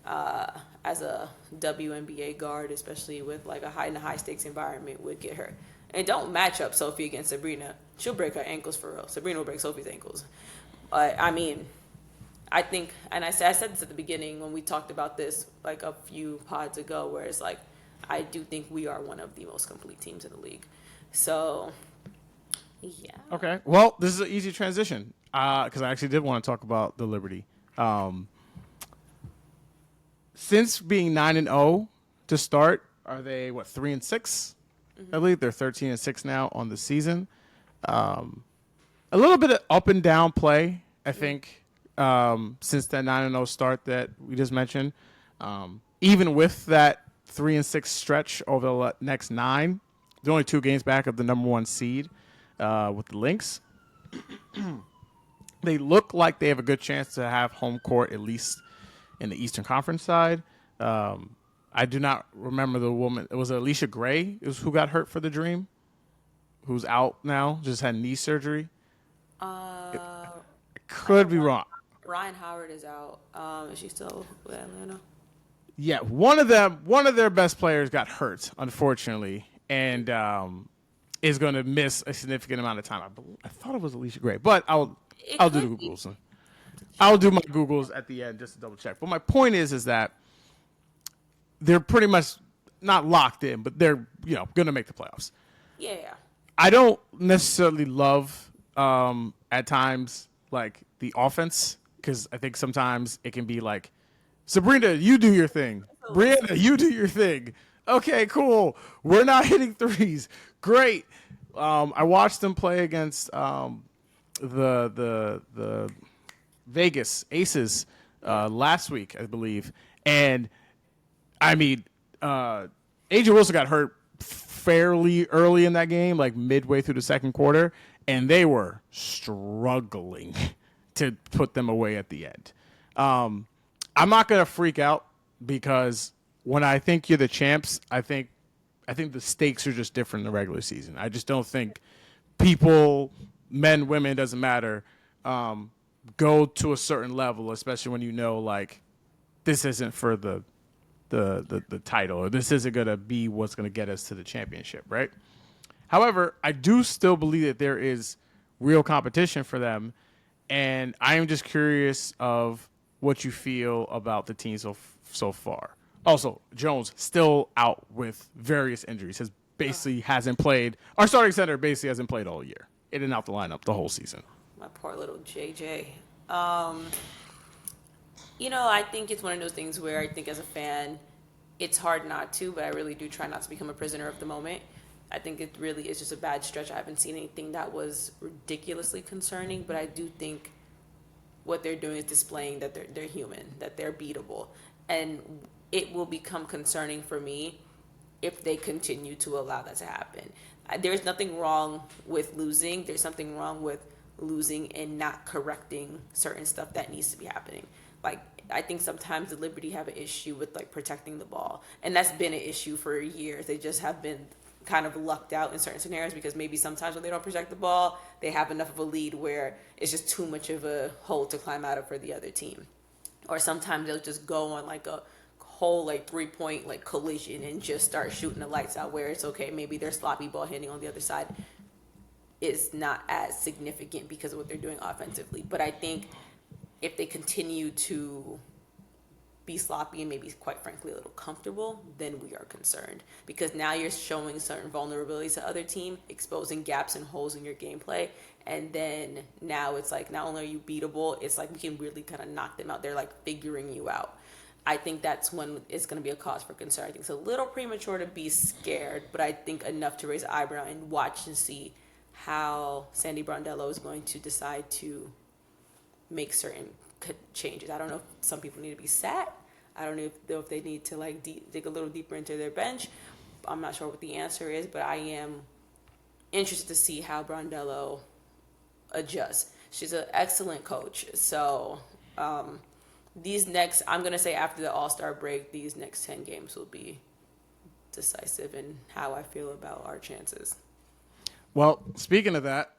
as a WNBA guard, especially with like in a high stakes environment, would get her. And don't match up Sophie against Sabrina. She'll break her ankles for real. Sabrina will break Sophie's ankles. But I mean, I think, and I said this at the beginning when we talked about this like a few pods ago, where it's like, I do think we are one of the most complete teams in the league. So, yeah. Okay. Well, this is an easy transition because I actually did want to talk about the Liberty. Since being 9-0 to start, are they 3-6? Mm-hmm. I believe they're 13-6 now on the season. A little bit of up and down play, I think, since that 9-0 start that we just mentioned. Even with that 3-6 stretch over the next 9, they're only 2 games back of the number 1 seed with the Lynx. They look like they have a good chance to have home court at least in the Eastern Conference side. I do not remember the woman. It was Alicia Gray who got hurt for the Dream, who's out now, just had knee surgery. I could be wrong. Ryan Howard is out. Is she still with Atlanta? Yeah, one of their best players got hurt, unfortunately, and is going to miss a significant amount of time. I thought it was Alicia Gray, but I'll do the Googles. I'll do my Googles at the end just to double check. But my point is that they're pretty much not locked in, but they're going to make the playoffs. Yeah. I don't necessarily love at times like the offense because I think sometimes it can be like, Sabrina, you do your thing. Brianna, you do your thing. Okay, cool. We're not hitting threes. Great. I watched them play against the Vegas Aces last week, I believe, and I mean, AJ Wilson got hurt fairly early in that game, like midway through the second quarter, and they were struggling to put them away at the end. I'm not gonna freak out because when I think you're the champs, I think the stakes are just different in the regular season. I just don't think people, men, women, doesn't matter, go to a certain level, especially when like this isn't for the title, or this isn't going to be what's going to get us to the championship, right? However, I do still believe that there is real competition for them, and I am just curious of what you feel about the team so far. Also, Jones still out with various injuries. Hasn't played. Our starting center basically hasn't played all year. In and out the lineup the whole season. My poor little JJ. I think it's one of those things where I think as a fan, it's hard not to, but I really do try not to become a prisoner of the moment. I think it really is just a bad stretch. I haven't seen anything that was ridiculously concerning, but I do think what they're doing is displaying that they're human, that they're beatable. And it will become concerning for me if they continue to allow that to happen. There's nothing wrong with losing. There's something wrong with losing and not correcting certain stuff that needs to be happening. Like, I think sometimes the Liberty have an issue with like protecting the ball, and that's been an issue for years. They just have been kind of lucked out in certain scenarios because maybe sometimes when they don't protect the ball, they have enough of a lead where it's just too much of a hole to climb out of for the other team. Or sometimes they'll just go on like a whole like 3-point like collision and just start shooting the lights out, where it's okay, maybe their sloppy ball handling on the other side is not as significant because of what they're doing offensively. But I think if they continue to be sloppy and maybe quite frankly a little comfortable, then we are concerned, because now you're showing certain vulnerabilities to other team, exposing gaps and holes in your gameplay, and then now it's like not only are you beatable, it's like we can really kind of knock them out. They're like figuring you out. I think that's when it's going to be a cause for concern. I think it's a little premature to be scared, but I think enough to raise an eyebrow and watch and see how Sandy Brondello is going to decide to make certain changes. I don't know if some people need to be sat. I don't know if they need to like dig a little deeper into their bench. I'm not sure what the answer is, but I am interested to see how Brondello adjusts. She's an excellent coach. So I'm going to say after the All-Star break, these next 10 games will be decisive in how I feel about our chances. Well, speaking of that,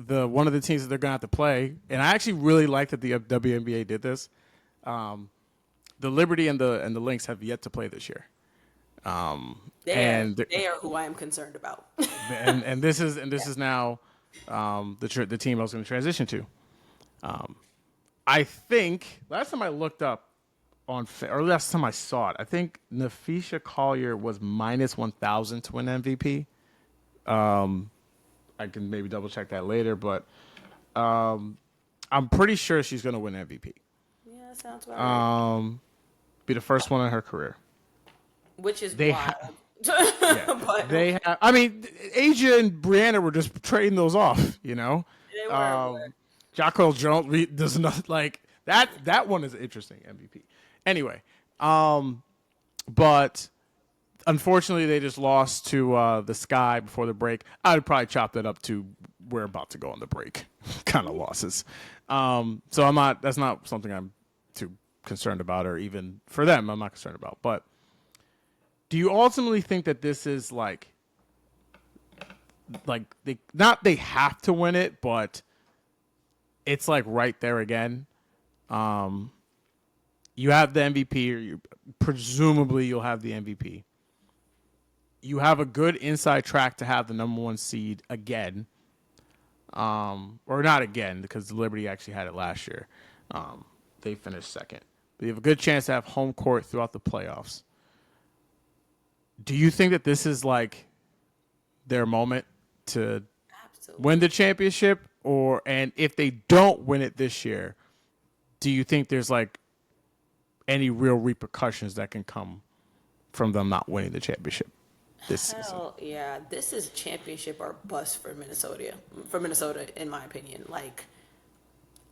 the one of the teams that they're gonna have to play, and I actually really like that the WNBA did this. The Liberty and the Lynx have yet to play this year. And They are who I am concerned about. and this is now the team I was going to transition to. I think last time I looked up or last time I saw it, I think Nafisha Collier was minus 1,000 to win MVP. I can maybe double check that later, but I'm pretty sure she's going to win MVP. Yeah, that sounds about right. Be the first one in her career. Which is They wild. Yeah, But they have. I mean, Asia and Brianna were just trading those off. You know, they were. Jacqueline Jones does not like that. That one is interesting MVP. Anyway, but unfortunately, they just lost to the Sky before the break. I would probably chop that up to we're about to go on the break kind of losses. So I'm not. That's not something I'm too concerned about, or even for them, I'm not concerned about. But do you ultimately think that this is like they have to win it, but it's like right there again? You have the MVP, or presumably you'll have the MVP. You have a good inside track to have the number one seed again, or not again because the Liberty actually had it last year. They finished second, but you have a good chance to have home court throughout the playoffs. Do you think that this is like their moment to win the championship, and if they don't win it this year, do you think there's like any real repercussions that can come from them not winning the championship this season? Hell yeah, this is championship or bust for Minnesota. For Minnesota, in my opinion, like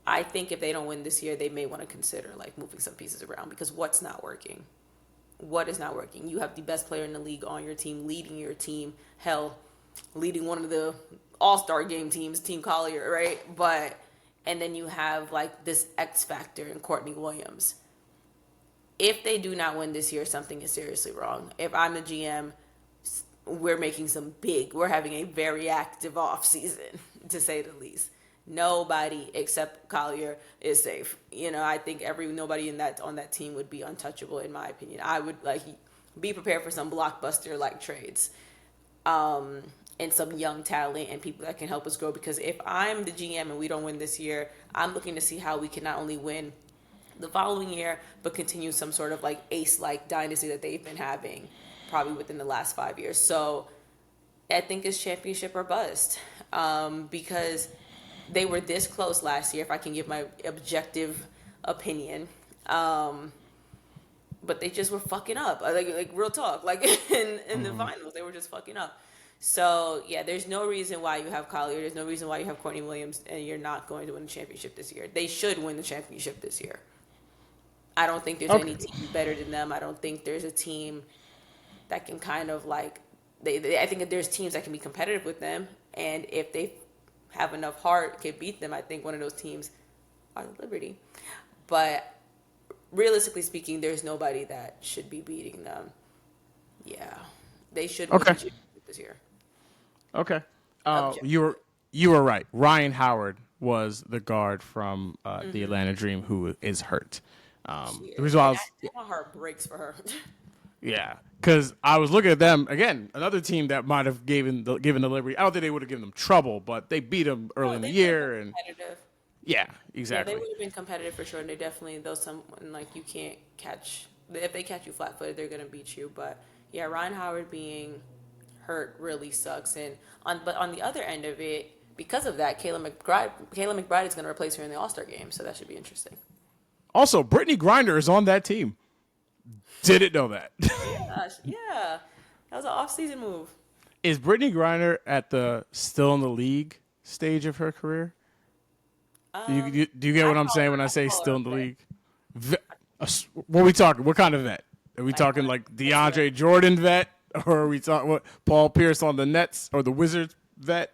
I think if they don't win this year, they may want to consider like moving some pieces around because what's not working? What is not working? You have the best player in the league on your team, leading your team. Hell, leading one of the All-Star game teams, Team Collier, right? And then you have like this X factor in Courtney Williams. If they do not win this year, something is seriously wrong. If I'm the GM, we're having a very active off season, to say the least. Nobody except Collier is safe. I think nobody on that team would be untouchable in my opinion. I would like be prepared for some blockbuster like trades, and some young talent and people that can help us grow. Because if I'm the GM and we don't win this year, I'm looking to see how we can not only win the following year, but continue some sort of like ace-like dynasty that they've been having probably within the last 5 years. So I think it's championship or bust, because they were this close last year, if I can give my objective opinion. But they just were fucking up. Like real talk. Like in the finals, they were just fucking up. So yeah, there's no reason why you have Collier. There's no reason why you have Courtney Williams, and you're not going to win the championship this year. They should win the championship this year. I don't think there's any team better than them. I don't think there's a team that can kind of like I think that there's teams that can be competitive with them, and if they have enough heart, can beat them. I think one of those teams are the Liberty. But realistically speaking, there's nobody that should be beating them. Yeah, they should win the championship this year. Okay. You were right. Ryan Howard was the guard from the Atlanta Dream who is hurt. The reason why my heart breaks for her. Yeah, because I was looking at them again, another team that might have given the Liberty. I don't think they would have given them trouble, but they beat them early in the year, and yeah, exactly. Yeah, they would have been competitive for sure. And they definitely, though, someone like you can't catch. If they catch you flat-footed, they're gonna beat you. But yeah, Ryan Howard being hurt really sucks. But on the other end of it, because of that, Kayla McBride is gonna replace her in the All-Star game, so that should be interesting. Also, Brittany Griner is on that team. Didn't know that. Yeah. That was an off-season move. Is Brittany Griner at the still in the league stage of her career? Do you get what I'm saying when I say still in the league? What are we talking? What kind of vet? Are we talking like DeAndre Jordan vet? Or are we talking Paul Pierce on the Nets or the Wizards vet?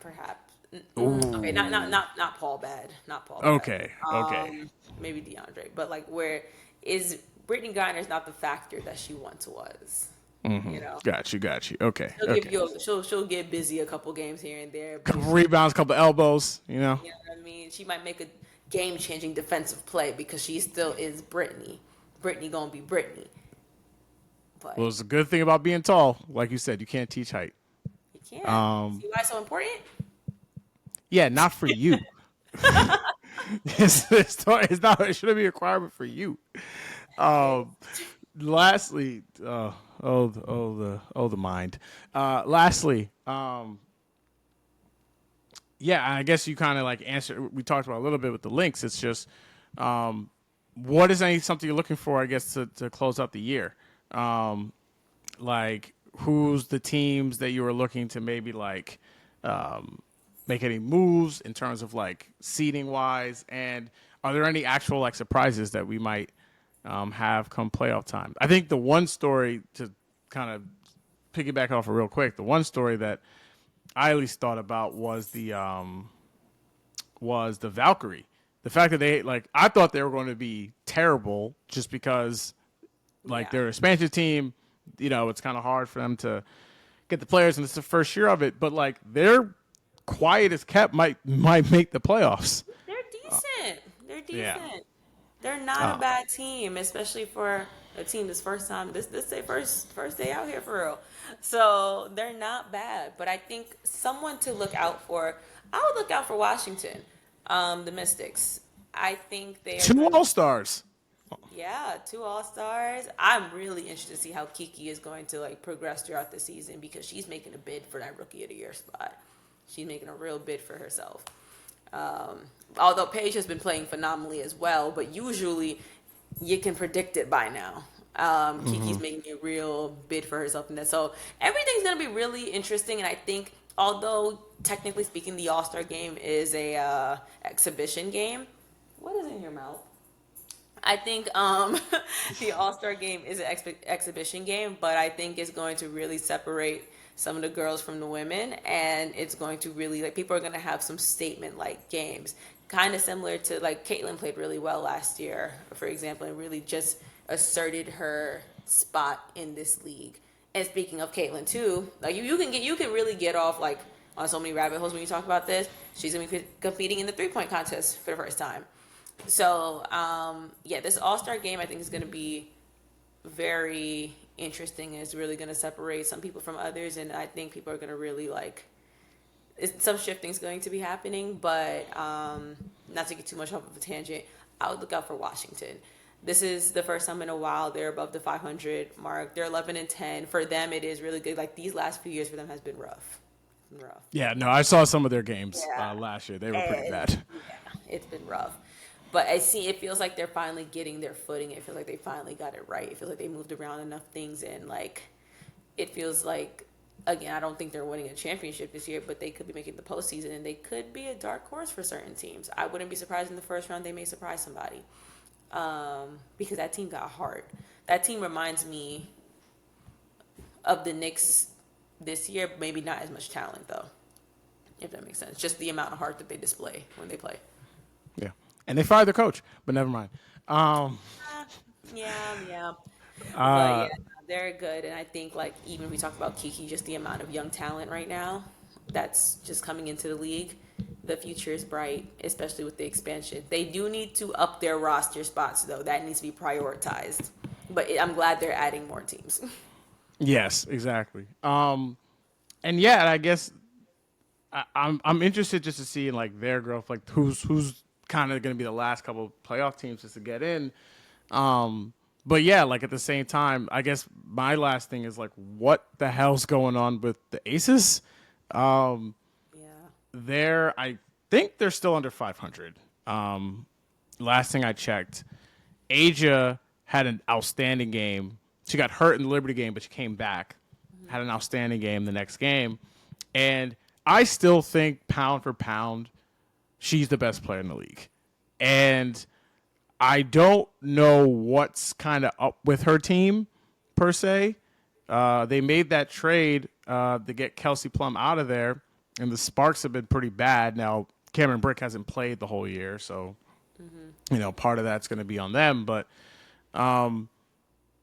Perhaps. Okay, not Paul bad. Not Paul bad. Okay. Maybe DeAndre. But like where is Brittany Griner is not the factor that she once was. You know, Got you. Okay. she'll give Okay. you she'll get busy a couple games here and there, but Couple if she, rebounds, couple elbows, you know. you know what I mean, she might make a game changing defensive play because she still is Brittany. Brittany gonna be Brittany, Well, but it's a good thing about being tall. Like you said, you can't teach height. you can't. See why it's so important? Yeah, not for you. It's not. It shouldn't be a requirement for you. Hey, Lastly, the mind. Lastly, yeah, I guess you kind of like answered. We talked about a little bit with the Lynx. It's just, what is something you're looking for? I guess to close out the year. Like, who's the teams that you were looking to maybe like make any moves in terms of like seeding wise, and are there any actual like surprises that we might have come playoff time? I think the one story to kind of piggyback off of real quick, the one story that I at least thought about was the Valkyrie. The fact that they like, I thought they were going to be terrible just because like yeah. their expansion team, you know, it's kind of hard for them to get the players, and it's the first year of it. But like their quiet as kept might make the playoffs. They're decent. They're Yeah. decent. They're not a bad team, especially for a team this first time. This their first day out here for real. So they're not bad. But I think someone to look out for. I would look out for Washington, the Mystics. I think they are Two going. All Stars. Yeah, two All Stars. I'm really interested to see how Kiki is going to like progress throughout the season because she's making a bid for that Rookie of the Year spot. She's making a real bid for herself. Although Paige has been playing phenomenally as well, but usually you can predict it by now. Kiki's making a real bid for herself in that. So everything's going to be really interesting. And I think, although technically speaking, the All Star game is a exhibition game. What is in your mouth? I think the All Star game is an exhibition game, but I think it's going to really separate some of the girls from the women, and it's going to really like people are going to have some statement like games, kind of similar to like Caitlyn played really well last year, for example, and really just asserted her spot in this league. And speaking of Caitlyn too, like you can really get off like on so many rabbit holes when you talk about this. She's going to be competing in the 3-point contest for the first time. So, yeah, this All Star game I think is going to be very interesting. It's really going to separate some people from others, and I think people are going to really like. Some shifting's going to be happening, but not to get too much off of a tangent, I would look out for Washington. This is the first time in a while they're above the 500 mark. They're 11-10. For them, it is really good. Like these last few years for them has been rough. Rough. Yeah, no, I saw some of their games Yeah. last year. They were pretty And bad. yeah, it's been rough. But I see it feels like they're finally getting their footing. It feels like they finally got it right. It feels like they moved around enough things, and like it feels like again, I don't think they're winning a championship this year, but they could be making the postseason, and they could be a dark horse for certain teams. I wouldn't be surprised in the first round they may surprise somebody, because that team got hard. That team reminds me of the Knicks this year. Maybe not as much talent though, if that makes sense. Just the amount of heart that they display when they play. Yeah, and they fired the coach, but never mind. Yeah, yeah. But yeah, they're good. And I think, like, even we talk about Kiki, just the amount of young talent right now that's just coming into the league, the future is bright, especially with the expansion. They do need to up their roster spots, though. That needs to be prioritized. But I'm glad they're adding more teams. Yes, exactly. And yeah, I guess I'm interested just to see like their growth, like who's kind of going to be the last couple of playoff teams just to get in. But yeah, like at the same time, I guess my last thing is like, what the hell's going on with the Aces? Yeah. I think they're still under 500. Last thing I checked, Asia had an outstanding game. She got hurt in the Liberty game, but she came back, had an outstanding game the next game. And I still think pound for pound, she's the best player in the league. And I don't know what's kind of up with her team, per se. They made that trade to get Kelsey Plum out of there, and the Sparks have been pretty bad. Now, Cameron Brick hasn't played the whole year, so, you know, part of that's going to be on them. But,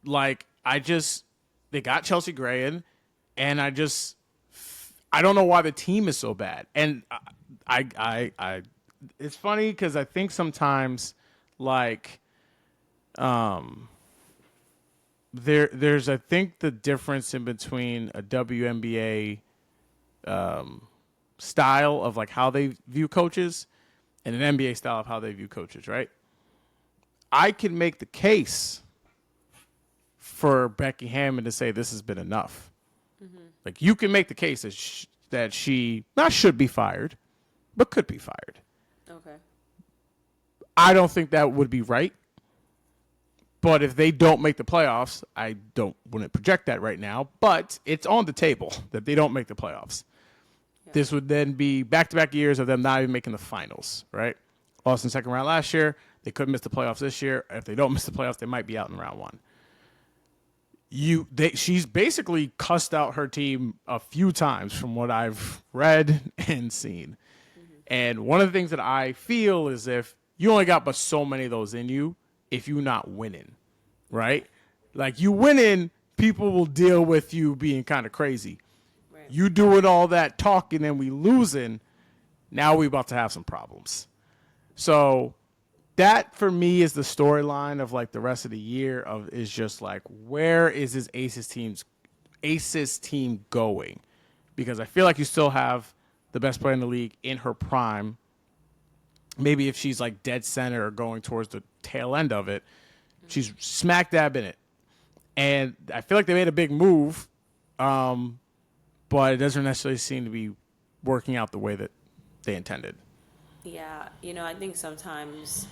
like, they got Chelsea Gray in, and I don't know why the team is so bad. And I it's funny because I think sometimes like there's I think the difference in between a WNBA style of like how they view coaches and an NBA style of how they view coaches, right? I can make the case for Becky Hammon to say this has been enough. Like you can make the case that she not should be fired, but could be fired. Okay. I don't think that would be right. But if they don't make the playoffs, I wouldn't project that right now. But it's on the table that they don't make the playoffs. Yeah. This would then be back-to-back years of them not even making the finals, right? Lost in second round last year. They couldn't miss the playoffs this year. If they don't miss the playoffs, they might be out in round one. She's basically cussed out her team a few times from what I've read and seen. Mm-hmm. And one of the things that I feel is if you only got but so many of those in you, if you're not winning, right? Like you winning, people will deal with you being kind of crazy. Right. You doing all that talking and we losing, now we about to have some problems. So that for me is the storyline of like the rest of the year is just like, where is this Aces team going? Because I feel like you still have the best player in the league in her prime. Maybe if she's like dead center or going towards the tail end of it, she's smack dab in it. And I feel like they made a big move, but it doesn't necessarily seem to be working out the way that they intended. Yeah, I think sometimes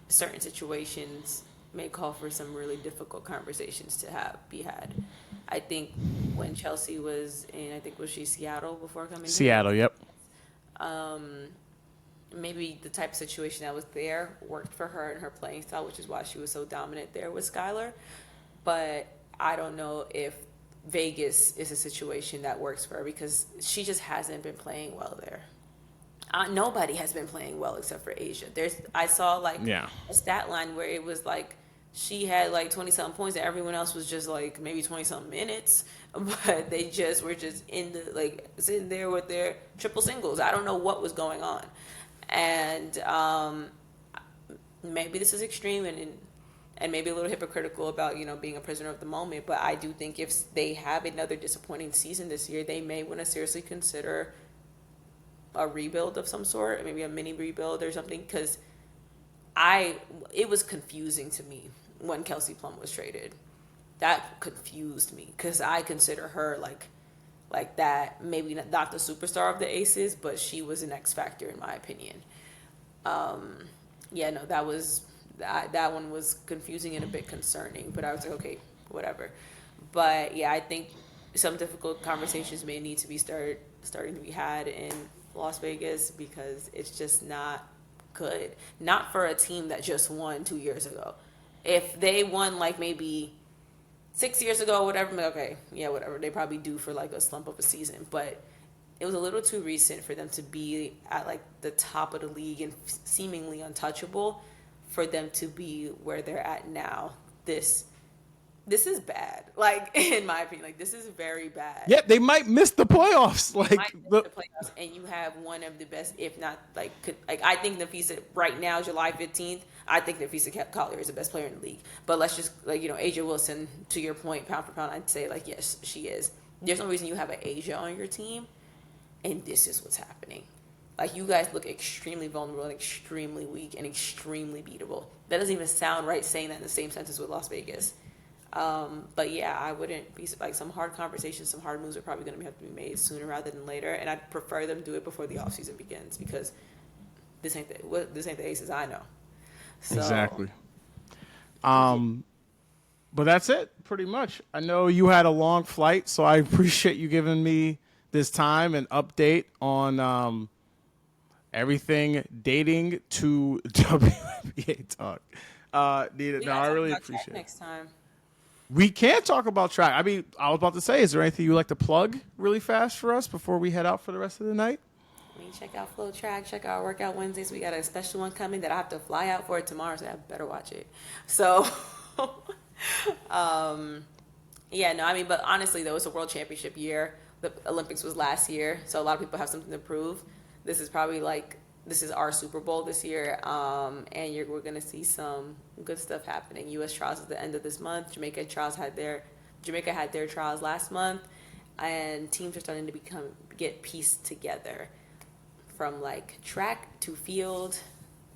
certain situations may call for some really difficult conversations to be had. I think when Chelsea was in, was she Seattle before coming Seattle, here? Yep. Maybe the type of situation that was there worked for her and her playing style, which is why she was so dominant there with Skylar. But I don't know if Vegas is a situation that works for her because she just hasn't been playing well there. Nobody has been playing well except for Asia. I saw a stat line where it was like she had like 20-something points and everyone else was just like maybe 20-something minutes, but they just were just in the like sitting there with their triple singles. I don't know what was going on. And maybe this is extreme and maybe a little hypocritical about being a prisoner of the moment, but I do think if they have another disappointing season this year, they may want to seriously consider a rebuild of some sort, maybe a mini rebuild or something, because it was confusing to me when Kelsey Plum was traded. That confused me because I consider her like that, maybe not the superstar of the Aces, but she was an X factor in my opinion. That one was confusing and a bit concerning, but I was like, okay, whatever. But yeah, I think some difficult conversations may need to be starting to be had in Las Vegas because it's just not good. Not for a team that just won 2 years ago. If they won like maybe 6 years ago, whatever, I'm like, okay, yeah, whatever. They probably do for like a slump of a season, but it was a little too recent for them to be at like the top of the league and seemingly untouchable for them to be where they're at now. This is bad. Like, in my opinion, like this is very bad. Yeah, they might miss the playoffs. The playoffs, and you have one of the best, if not I think Nafisa right now, July 15th. I think Nafisa Collier is the best player in the league. But let's just Asia Wilson. To your point, pound for pound, I'd say yes, she is. There's no reason you have an Asia on your team, and this is what's happening. Like, you guys look extremely vulnerable and extremely weak and extremely beatable. That doesn't even sound right saying that in the same sentence with Las Vegas. But yeah, I wouldn't be some hard conversations, some hard moves are probably going to have to be made sooner rather than later, and I'd prefer them do it before the offseason begins because this ain't the Aces I know. So, exactly. But that's it, pretty much. I know you had a long flight, so I appreciate you giving me this time and update on everything dating to WNBA talk. I really appreciate it. Next time. We can't talk about track. I mean, I was about to say, is there anything you'd like to plug really fast for us before we head out for the rest of the night? Check out Flow Track. Check out Workout Wednesdays. We got a special one coming that I have to fly out for tomorrow, so I better watch it. So, Yeah, no, I mean, but honestly, though, it's a world championship year. The Olympics was last year, so a lot of people have something to prove. This is probably like this is our Super Bowl this year, and we're gonna see some good stuff happening. U.S. trials at the end of this month. Jamaica had their trials last month, and teams are starting to get pieced together from like track to field.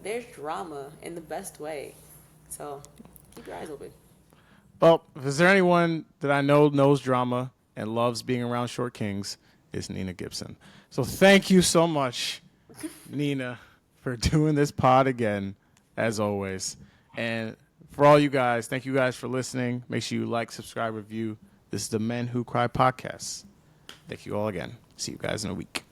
There's drama in the best way, so keep your eyes open. Well, if is there anyone that I know knows drama and loves being around short kings, it's Nina Gibson. So thank you so much, Nina, for doing this pod again, as always. And for all you guys, thank you guys for listening. Make sure you like, subscribe, review. This is the Men Who Cry podcast. Thank you all again. See you guys in a week.